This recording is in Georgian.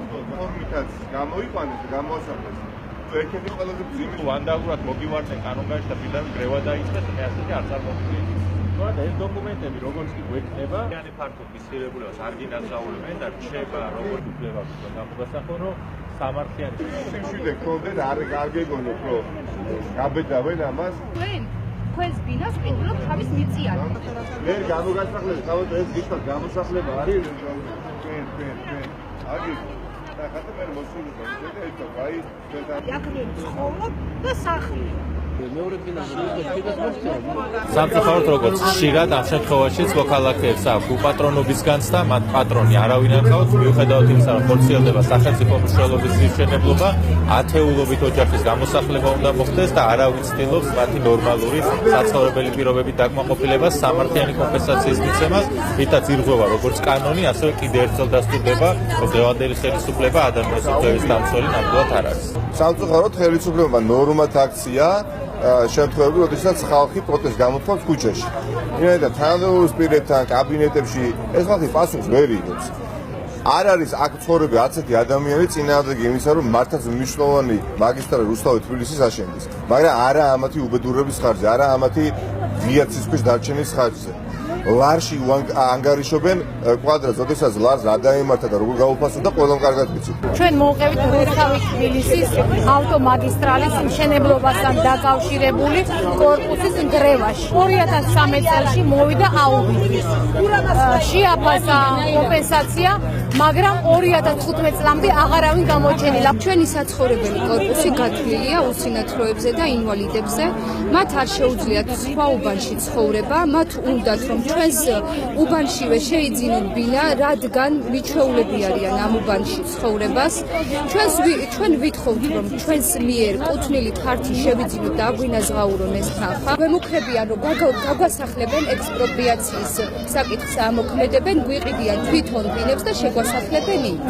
ფორმითაც გამოიყვანეს და გამოასახეს. ერთ-ერთი ყველაზე ძიმე ვანდაგურად მოგივარდნენ კანონგარში და პირდაპირ გრევა დაიწყეს, მე ასეთი არ წარმოვიდგინე. და ეს დოკუმენტები როგორც კი გვექნება,იანი ფართო მისხირებულებას არ გინაზაურებენ და რჩება როგორც უფლება გამოგასახო, რომ სამართლიანი სიმშვიდე გქონდეთ, არ გეგონოთ, რომ გაბედავენ ამას. თქვენს ბინას ყიდულობ თავის მიწიან. მე გამოგასახლებ, თავად ეს გიხარ გამოსახლება არის თქვენ. აგი და ხატა მე მოსული ვარ, და ეს აი აქ ცხოვრობ და სახლი. სამწუხაროდ როგორც ხშირად ამ შემთხვევაშიც მოქალაქეებს აქვს უპატრონობისგანც და მათ პატრონი არავინ არ ყავს, მიუხედავად იმისა, რომ ხორციელდება სახელმწიფო მნიშვნელობის მშენებლობა, ათეულობით ოჯახის გამოსახლება უნდა მოხდეს და არავინ ცდილობს მათი ნორმალური საცხოვრებელი პირობებით დაკმაყოფილებას, სამართლიანი კომპენსაციის მიცემას, რითაც ირღვევა როგორც კანონი, ასევე კიდევ ერთხელ დასტურდება, რომ დღევანდელი ხელისუფლება ადამიანის უფლებების დამცველი ნამდვილად არ არის. სამწუხაროდ ხელისუფლებამ ნორმად აქცია შემთხვევები, როდესაც ხალხი პროტესტს გამოთქვამს ქუჩაში. იმედად თანამდებობის პირებთან, კაბინეტებში ეს ხალხი პასუხს ვერ იღებს. არ არის აქ ცხოვრები 10 ადამიანი წინააღმდეგ იმისა, რომ მართლაც მნიშვნელოვანი მაგისტრალი რუსთავი თბილისის აშენდეს. მაგრამ არა ამათი უბედურების ხარჯზე, არა ამათი ღია ცისქვის დარჩენის ხარჯზე. ლარში ანგარიშობენ კვადრატს, როდესაც ლარს რა დაემართა და როგორ გაუფასო და ყველამ კარგად ვიცით. ჩვენ მოვყევით რუსთავი თბილისის ავტომაგისტრალის მშენებლობასთან დაკავშირებული კორპუსის ნგრევაში. 2013 წელს მოვიდა აუდიტი. შეაფასა კომპენსაცია, მაგრამ 2015 წლამდე აღარავინ გამოჩენილა. ჩვენი საცხოვრებელი კორპუსი გათვლილია უსინათლოებზე და ინვალიდებზე. მათ არ შეუძლიათ სხვა უბანში ცხოვრება, მათ უნდათ რომ ჩვენს უბანშივე შეიძინონ ბინა, რადგან მიჩვეულები არიან ამ უბანში ცხოვრებას. ჩვენ ვითხოვთ, რომ ჩვენს მიერ კუთვნილი ფართი შევიძინოთ და აგვინაზღაურონ ეს თანხა. გვემუქრებიან, რომ გაგვასახლებენ ექსპროპრიაციის საკითხს ამოქმედებენ, გვიყიდიან თვითონ ბინებს და შეგვასახლებენ იქ.